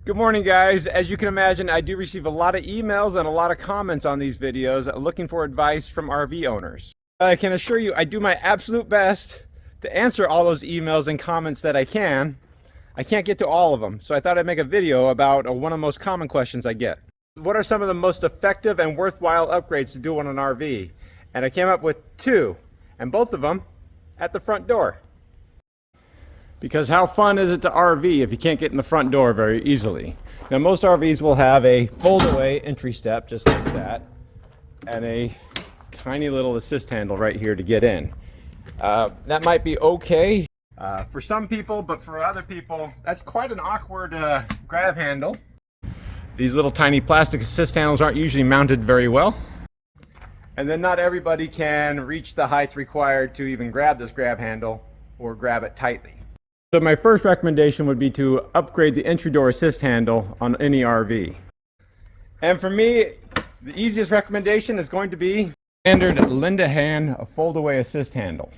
Good morning, guys. As you can imagine, I do receive a lot of emails and a lot of comments on these videos looking for advice from RV owners. I can assure you I do my absolute best to answer all those emails and comments that I can. I can't get to all of them, so I thought I'd make a video about one of the most common questions I get. What are some of the most effective and worthwhile upgrades to do on an RV? And I came up with two, and both of them at the front door. Because how fun is it to RV if you can't get in the front door very easily? Now, most RVs will have a fold-away entry step just like that, and a tiny little assist handle right here to get in. That might be okay for some people, but for other people, that's quite an awkward grab handle. These little tiny plastic assist handles aren't usually mounted very well. And then not everybody can reach the height required to even grab this grab handle or grab it tightly. So my first recommendation would be to upgrade the entry door assist handle on any RV. And for me, the easiest recommendation is going to be standard Lend-A-Hand fold-away assist handle.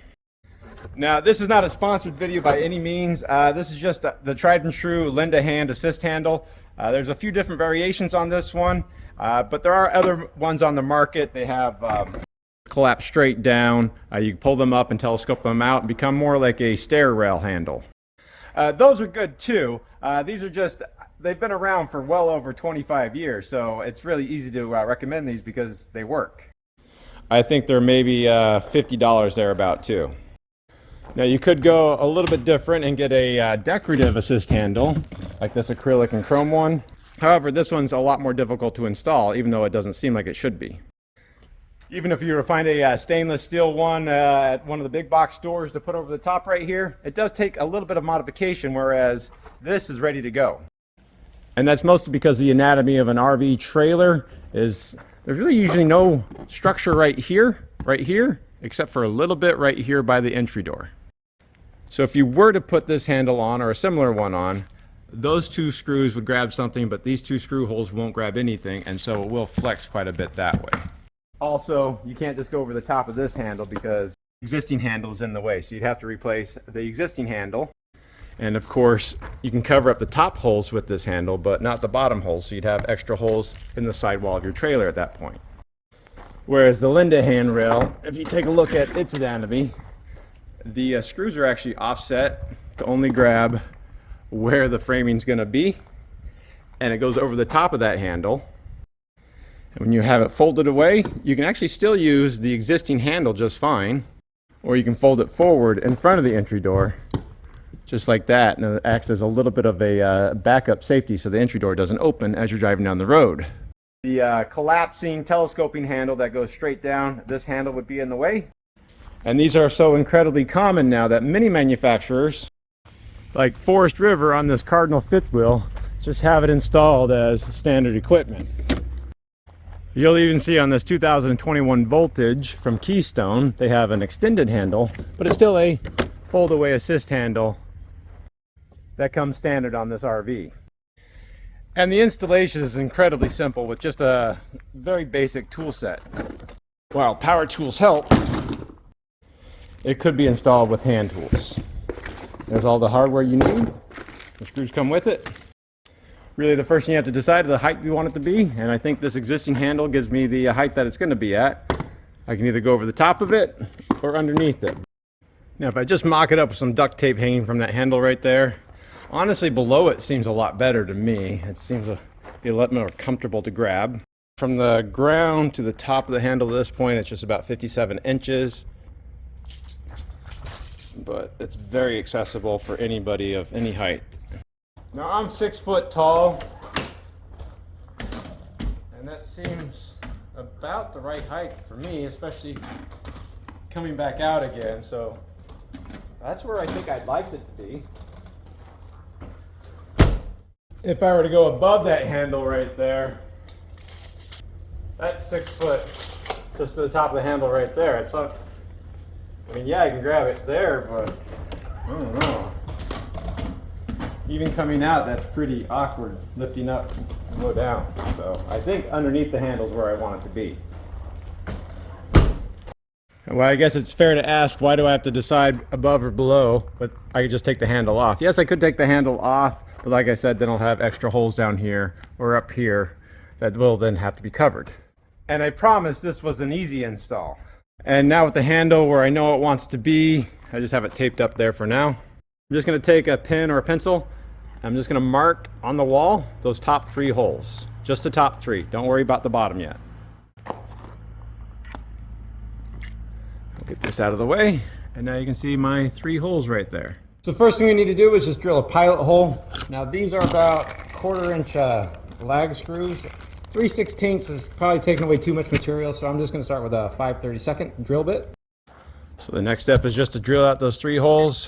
Now, this is not a sponsored video by any means. This is just the tried and true Lend-A-Hand assist handle. There's a few different variations on this one, but there are other ones on the market. They have collapse straight down. You can pull them up and telescope them out and become more like a stair rail handle. Those are good too. These are just, they've been around for well over 25 years, so it's really easy to recommend these because they work. I think they're maybe $50 thereabout too. Now you could go a little bit different and get a decorative assist handle, like this acrylic and chrome one. However, this one's a lot more difficult to install, even though it doesn't seem like it should be. Even if you were to find a stainless steel one at one of the big box stores to put over the top right here, it does take a little bit of modification, whereas this is ready to go. And that's mostly because the anatomy of an RV trailer is, there's really usually no structure right here, except for a little bit right here by the entry door. So if you were to put this handle on, or a similar one on, those two screws would grab something, but these two screw holes won't grab anything, and so it will flex quite a bit that way. Also, you can't just go over the top of this handle because the existing handle is in the way, so you'd have to replace the existing handle. And of course, you can cover up the top holes with this handle, but not the bottom holes, so you'd have extra holes in the sidewall of your trailer at that point. Whereas the Lend-A-Hand rail, if you take a look at its anatomy, the screws are actually offset to only grab where the framing's going to be, and it goes over the top of that handle. And when you have it folded away, you can actually still use the existing handle just fine, or you can fold it forward in front of the entry door, just like that, and it acts as a little bit of a backup safety so the entry door doesn't open as you're driving down the road. The collapsing telescoping handle that goes straight down, this handle would be in the way. And these are so incredibly common now that many manufacturers, like Forest River on this Cardinal fifth wheel, just have it installed as standard equipment. You'll even see on this 2021 Voltage from Keystone, they have an extended handle, but it's still a fold-away assist handle that comes standard on this RV. And the installation is incredibly simple with just a very basic tool set. While power tools help, it could be installed with hand tools. There's all the hardware you need. The screws come with it. Really, the first thing you have to decide is the height you want it to be, and I think this existing handle gives me the height that it's going to be at. I can either go over the top of it or underneath it. Now, if I just mock it up with some duct tape hanging from that handle right there, honestly, below it seems a lot better to me. It seems to be a lot more comfortable to grab. From the ground to the top of the handle at this point, it's just about 57 inches. But it's very accessible for anybody of any height. Now, I'm 6 foot tall, and that seems about the right height for me, especially coming back out again. So that's where I think I'd like it to be. If I were to go above that handle right there, that's 6 foot, just to the top of the handle right there. It's up. I mean, yeah, I can grab it there, but I don't know. Even coming out, that's pretty awkward, lifting up and go down. So I think underneath the handle is where I want it to be. Well, I guess it's fair to ask, why do I have to decide above or below? But I could just take the handle off. Yes, I could take the handle off, but like I said, then I'll have extra holes down here or up here that will then have to be covered. And I promise this was an easy install. And now with the handle where I know it wants to be, I just have it taped up there for now. I'm just going to take a pen or a pencil. I'm just going to mark on the wall those top 3 holes. Just the top 3. Don't worry about the bottom yet. I'll get this out of the way, and now you can see my 3 holes right there. So the first thing we need to do is just drill a pilot hole. Now these are about 1/4 inch lag screws. 3/16 is probably taking away too much material, so I'm just going to start with a 5/32 drill bit. So the next step is just to drill out those 3 holes.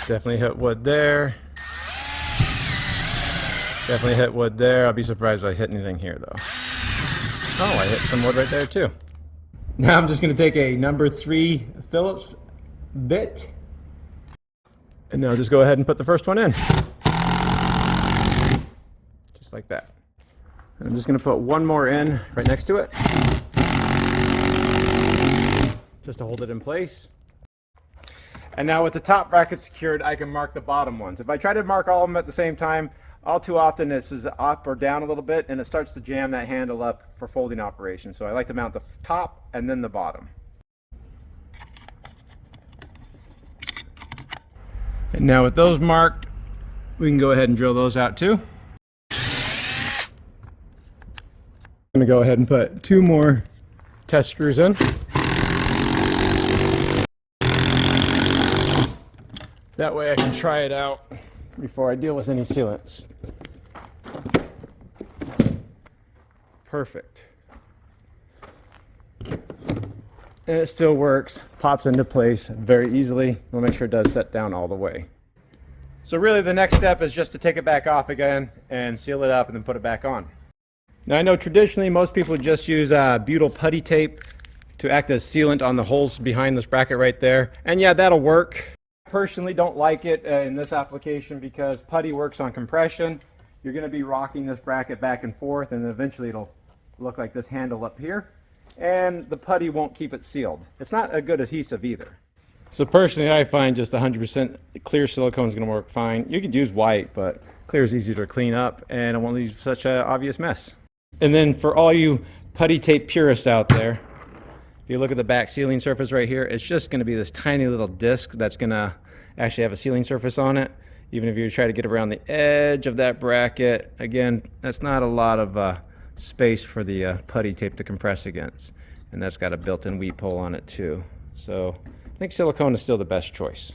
Definitely hit wood there. Definitely hit wood there. I'll be surprised if I hit anything here though. Oh, I hit some wood right there too. Now I'm just going to take a number 3 Phillips bit, and now just go ahead and put the first one in. Just like that. And I'm just going to put one more in right next to it, just to hold it in place. And now with the top bracket secured, I can mark the bottom ones. If I try to mark all of them at the same time, all too often this is up or down a little bit and it starts to jam that handle up for folding operation. So I like to mount the top and then the bottom. And now with those marked, we can go ahead and drill those out too. I'm going to go ahead and put 2 more test screws in. That way I can try it out before I deal with any sealants. Perfect. And it still works, pops into place very easily. We'll make sure it does set down all the way. So really the next step is just to take it back off again and seal it up and then put it back on. Now I know traditionally most people just use butyl putty tape to act as sealant on the holes behind this bracket right there. And yeah, that'll work. Personally don't like it in this application because putty works on compression. You're going to be rocking this bracket back and forth, and eventually it'll look like this handle up here, and the putty won't keep it sealed. It's not a good adhesive either. So personally I find just 100% clear silicone is going to work fine. You could use white, but clear is easier to clean up and it won't leave such an obvious mess. And then for all you putty tape purists out there, if you look at the back sealing surface right here, it's just going to be this tiny little disc that's going to actually have a sealing surface on it. Even if you try to get around the edge of that bracket, again, that's not a lot of space for the putty tape to compress against. And that's got a built-in weep hole on it too. So I think silicone is still the best choice.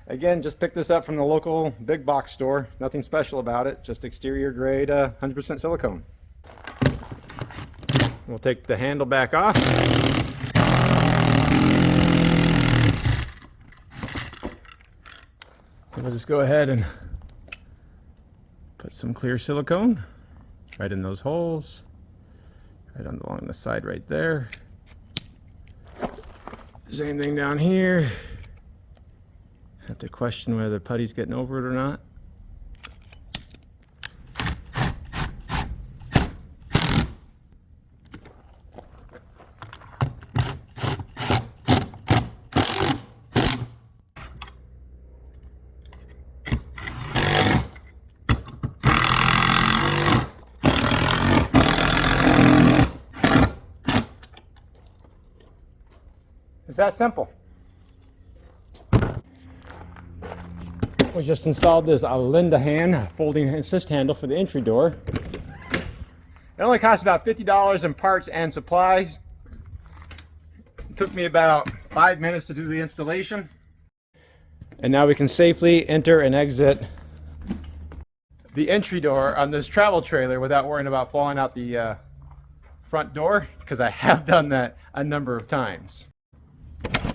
Again, just pick this up from the local big box store. Nothing special about it, just exterior grade 100% silicone. We'll take the handle back off. And we'll just go ahead and put some clear silicone right in those holes, right along the side right there. Same thing down here. Have to question whether the putty's getting over it or not. It's that simple. We just installed this Linda hand folding assist handle for the entry door. It only cost about $50 in parts and supplies. It took me about 5 minutes to do the installation. And now we can safely enter and exit the entry door on this travel trailer without worrying about falling out the front door, because I have done that a number of times.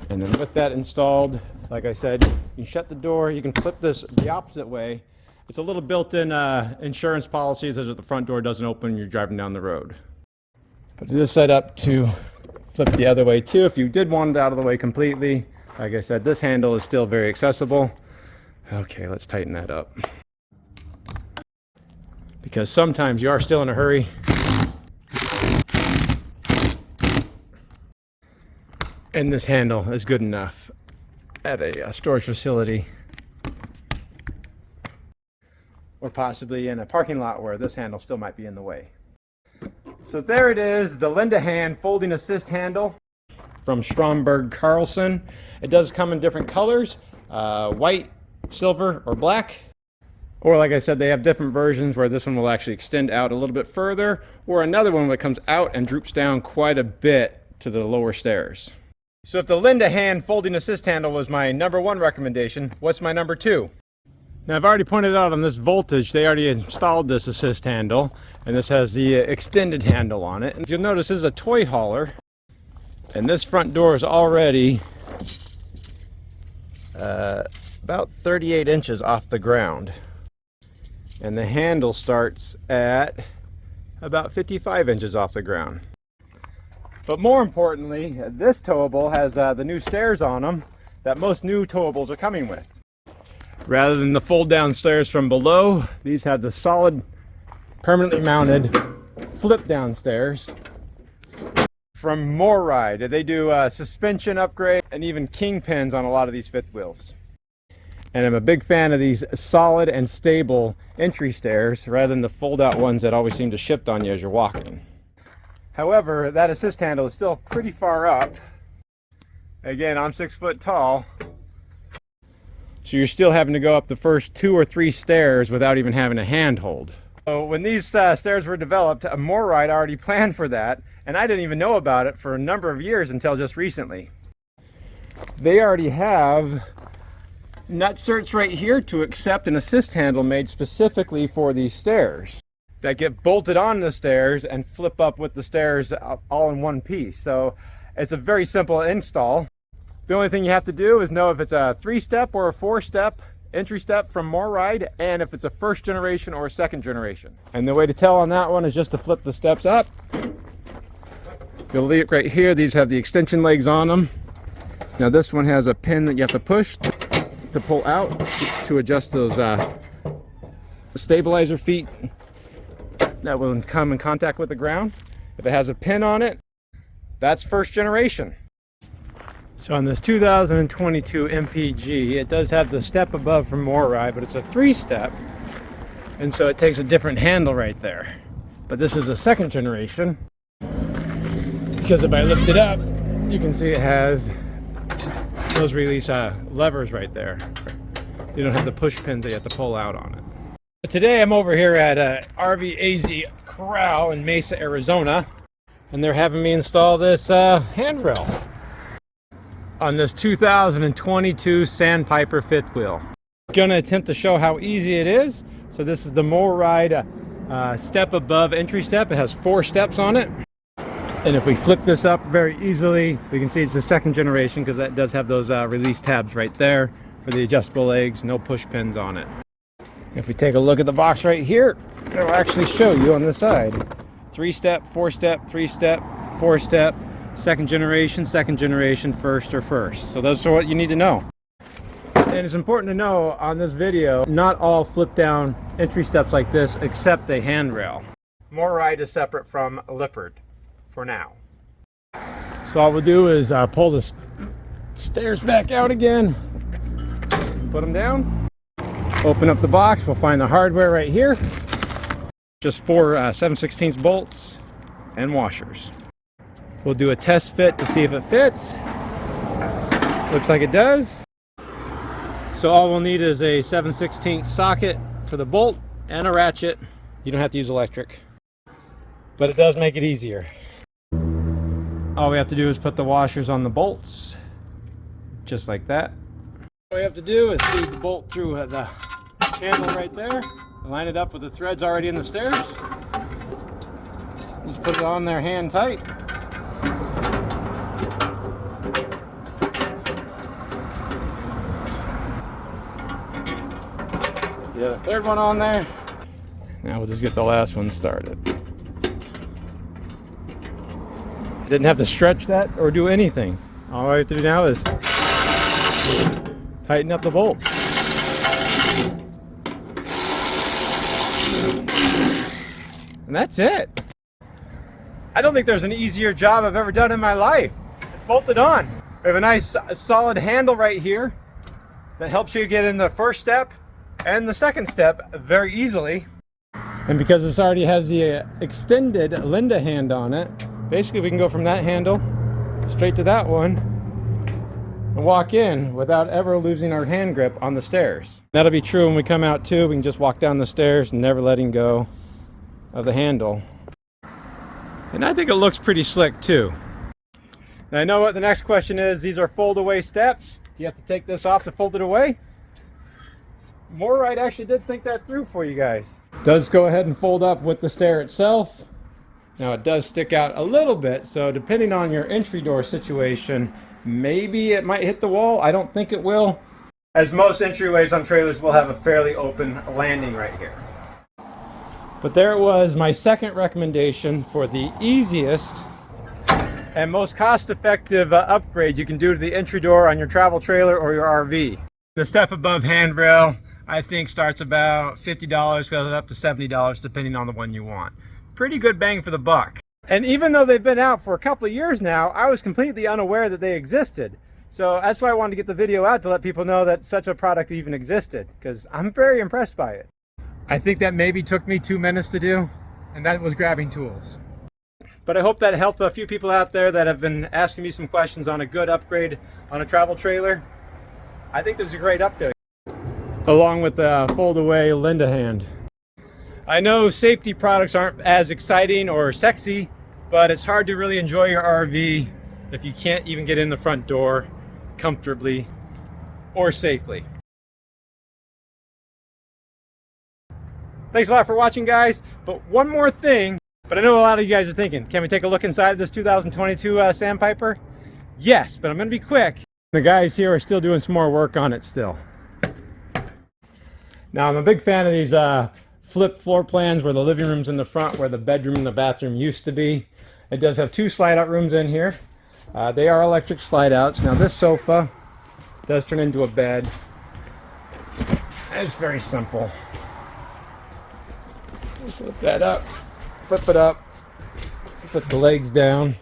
And then with that installed, like I said, you can shut the door, you can flip this the opposite way. It's a little built-in insurance policy that says that the front door doesn't open when you're driving down the road. But it is set up to flip the other way too if you did want it out of the way completely. Like I said, this handle is still very accessible. Okay, let's tighten that up. Because sometimes you are still in a hurry. And this handle is good enough at a storage facility, or possibly in a parking lot where this handle still might be in the way. So there it is, the Linda Hand folding assist handle from Stromberg Carlson. It does come in different colors, white, silver, or black. Or like I said, they have different versions where this one will actually extend out a little bit further, or another one that comes out and droops down quite a bit to the lower stairs. So if the Linda Hand folding assist handle was my #1 recommendation, what's my #2? Now I've already pointed out on this voltage, they already installed this assist handle, and this has the extended handle on it. And you'll notice this is a toy hauler, and this front door is already about 38 inches off the ground. And the handle starts at about 55 inches off the ground. But more importantly, this towable has the new stairs on them that most new towables are coming with. Rather than the fold down stairs from below, these have the solid, permanently mounted flip down stairs from Morryde. They do suspension upgrade and even kingpins on a lot of these fifth wheels. And I'm a big fan of these solid and stable entry stairs rather than the fold out ones that always seem to shift on you as you're walking. However, that assist handle is still pretty far up. Again, I'm 6 foot tall, so you're still having to go up the first 2 or 3 stairs without even having a handhold. So when these stairs were developed, Morryde already planned for that, and I didn't even know about it for a number of years until just recently. They already have nut certs right here to accept an assist handle made specifically for these stairs that get bolted on the stairs and flip up with the stairs all in one piece. So it's a very simple install. The only thing you have to do is know if it's a 3-step or a 4-step entry step from Morryde, and if it's a 1st generation or a 2nd generation. And the way to tell on that one is just to flip the steps up. You'll look right here, these have the extension legs on them. Now this one has a pin that you have to push to pull out to adjust those stabilizer feet that will come in contact with the ground. If it has a pin on it, that's 1st generation. So on this 2022 MPG, it does have the step above from Morryde, but it's a 3-step, and so it takes a different handle right there. But this is the 2nd generation, because if I lift it up, you can see it has those release levers right there. You don't have the push pins that you have to pull out on it. But today I'm over here at RVAZ Corral in Mesa, Arizona, and they're having me install this handrail on this 2022 Sandpiper fifth wheel. I'm gonna attempt to show how easy it is. So this is the Morryde step above entry step. It has 4 steps on it. And if we flip this up very easily, we can see it's the 2nd generation because that does have those release tabs right there for the adjustable legs, no push pins on it. If we take a look at the box right here, it'll actually show you on the side. 3-step, 4-step, 3-step, 4-step, 2nd generation, 2nd generation, 1st or 1st. So those are what you need to know. And it's important to know on this video, not all flip down entry steps like this accept a handrail. Morryde is separate from Lippard for now. So all we'll do is pull the stairs back out again, put them down, open up the box, we'll find the hardware right here. Just 4 7/16 bolts and washers. We'll do a test fit to see if it fits. Looks like it does. So all we'll need is a 7/16 socket for the bolt and a ratchet. You don't have to use electric, but it does make it easier. All we have to do is put the washers on the bolts, just like that. All we have to do is feed the bolt through the handle right there, line it up with the threads already in the stairs. Just put it on there hand tight. The 3rd one on there. Now we'll just get the last one started. Didn't have to stretch that or do anything. All I have to do now is tighten up the bolt. And that's it. I don't think there's an easier job I've ever done in my life. It's bolted on. We have a nice solid handle right here that helps you get in the first step and the second step very easily. And because this already has the extended Linda hand on it, basically we can go from that handle straight to that one and walk in without ever losing our hand grip on the stairs. That'll be true when we come out too. We can just walk down the stairs, never letting go of the handle. And I think it looks pretty slick too. Now I know what the next question is. These are fold away steps. Do you have to take this off to fold it away? Morryde actually did think that through for you guys. Does go ahead and fold up with the stair itself. Now it does stick out a little bit, so depending on your entry door situation, maybe it might hit the wall. I don't think it will, as most entryways on trailers will have a fairly open landing right here. But there it was, my second recommendation for the easiest and most cost-effective upgrade you can do to the entry door on your travel trailer or your RV. The step above handrail, I think, starts about $50, goes up to $70 depending on the one you want. Pretty good bang for the buck. And even though they've been out for a couple of years now, I was completely unaware that they existed. So that's why I wanted to get the video out, to let people know that such a product even existed, because I'm very impressed by it. I think that maybe took me 2 minutes to do, and that was grabbing tools. But I hope that helped a few people out there that have been asking me some questions on a good upgrade on a travel trailer. I think there's a great upgrade, along with the fold away Linda hand. I know safety products aren't as exciting or sexy, but it's hard to really enjoy your RV if you can't even get in the front door comfortably or safely. Thanks a lot for watching, guys. But one more thing, but I know a lot of you guys are thinking, can we take a look inside of this 2022 Sandpiper? Yes, but I'm gonna be quick. The guys here are still doing some more work on it still. Now, I'm a big fan of these flip floor plans where the living room's in the front, where the bedroom and the bathroom used to be. It does have 2 slide out rooms in here. They are electric slide outs. Now this sofa does turn into a bed. It's very simple. Just lift that up, flip it up, put the legs down,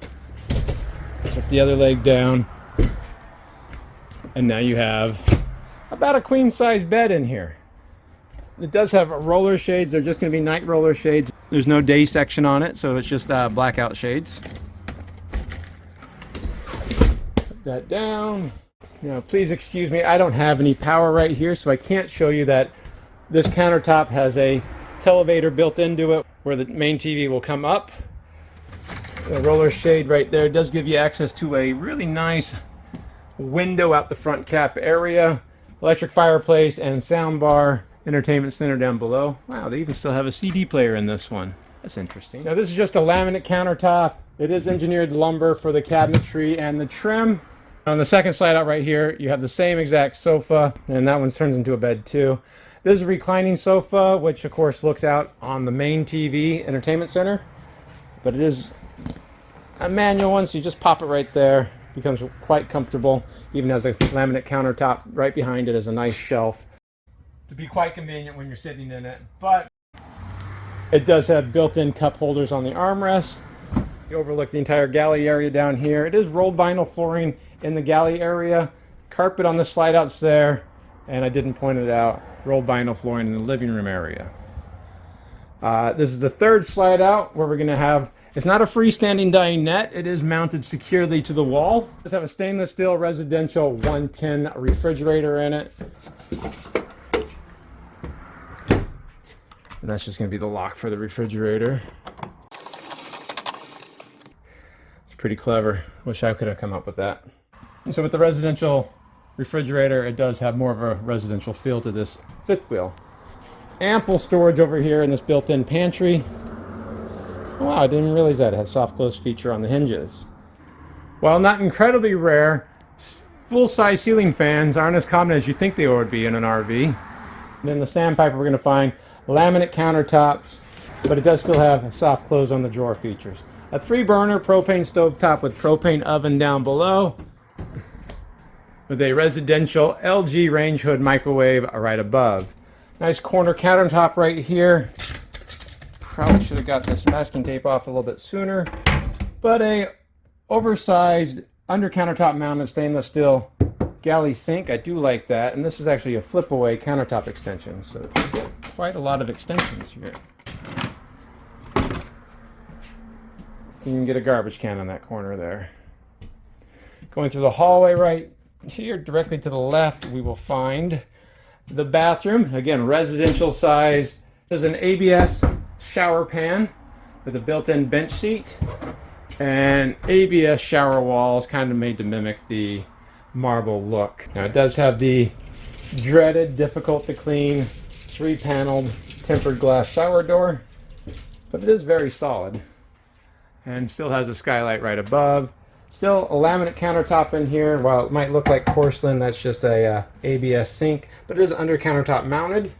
put the other leg down, and now you have about a queen size bed in here. It does have roller shades. They're just going to be night roller shades. There's no day section on it, so it's just blackout shades. Put that down. Now, please excuse me, I don't have any power right here, so I can't show you that this countertop has a televator built into it where the main TV will come up. The roller shade right there does give you access to a really nice window out the front cap area, electric fireplace and sound bar, entertainment center down below. Wow, they even still have a CD player in this one. That's interesting. Now this is just a laminate countertop. It is engineered lumber for the cabinetry and the trim. On the second slide out right here, you have the same exact sofa, and that one turns into a bed too. This is a reclining sofa, which of course looks out on the main TV entertainment center, but it is a manual one, so you just pop it right there. Becomes quite comfortable. Even has a laminate countertop right behind it as a nice shelf to be quite convenient when you're sitting in it. But it does have built-in cup holders on the armrest. You overlook the entire galley area down here. It is rolled vinyl flooring in the galley area, carpet on the slide outs there, and I didn't point it out, rolled vinyl flooring in the living room area. This is the third slide out where we're going to have, it's not a freestanding dinette, it is mounted securely to the wall. It does have a stainless steel residential 110 refrigerator in it. And that's just going to be the lock for the refrigerator. It's pretty clever. Wish I could have come up with that. And so with the residential refrigerator, it does have more of a residential feel to this fifth wheel. Ample storage over here in this built-in pantry. Oh, wow, I didn't realize that it has soft close feature on the hinges. While not incredibly rare, full-size ceiling fans aren't as common as you think they would be in an RV. And in the Sandpiper, we're going to find laminate countertops, but it does still have soft close on the drawer features. A 3-burner propane stovetop with propane oven down below, with a residential LG range hood microwave right above. Nice corner countertop right here. Probably should have got this masking tape off a little bit sooner, but a oversized under countertop mounted stainless steel galley sink. I do like that. And this is actually a flip away countertop extension. So you get quite a lot of extensions here. You can get a garbage can on that corner there. Going through the hallway right here, directly to the left, we will find the bathroom. Again, residential size. This is an ABS shower pan with a built-in bench seat. And ABS shower walls kind of made to mimic the marble look. Now it does have the dreaded, difficult to clean, 3-paneled tempered glass shower door, but it is very solid. And still has a skylight right above. Still a laminate countertop in here. While it might look like porcelain, that's just a ABS sink, but it is under countertop mounted.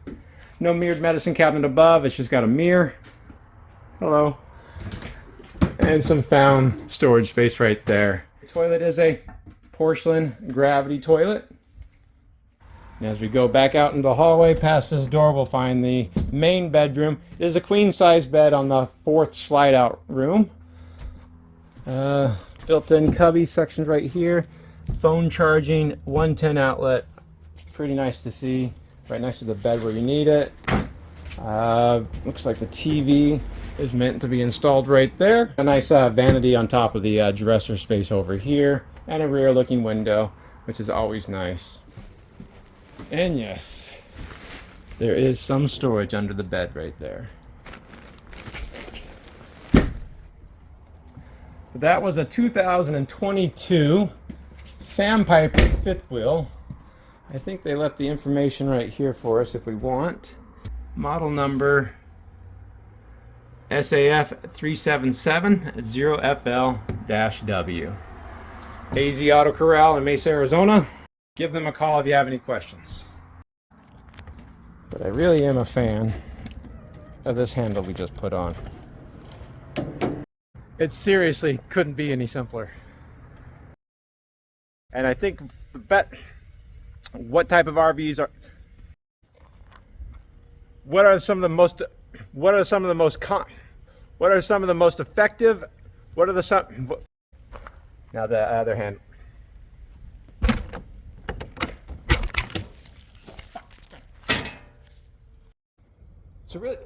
No mirrored medicine cabinet above. It's just got a mirror. Hello. And some found storage space right there. The toilet is a porcelain gravity toilet. And as we go back out into the hallway past this door, we'll find the main bedroom. It is a queen size bed on the 4th slide out room. Built-in cubby sections right here. Phone charging, 110 outlet. Pretty nice to see. Right next to the bed where you need it. Looks like the TV is meant to be installed right there. A nice vanity on top of the dresser space over here. And a rear looking window, which is always nice. And yes, there is some storage under the bed right there. That was a 2022 Sandpiper 5th wheel. I think they left the information right here for us if we want. Model number SAF 3770FL-W. AZ Auto Corral in Mesa, Arizona. Give them a call if you have any questions. But I really am a fan of this handle we just put on. It seriously couldn't be any simpler. And I think what type of RVs are, what are some of the most effective, now the other hand. So really,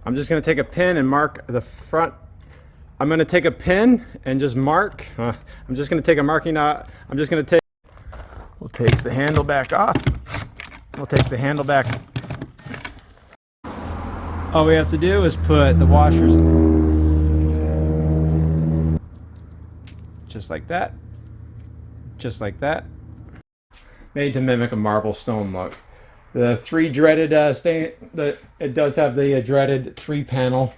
I'm just going to take a pin and mark the front. I'm going to take a pin and just mark. I'm just going to take a marking out. We'll take the handle back off. We'll take the handle back. All we have to do is put the washers just like that. Just like that. Made to mimic a marble stone look. The 3 dreaded it does have the dreaded 3-panel.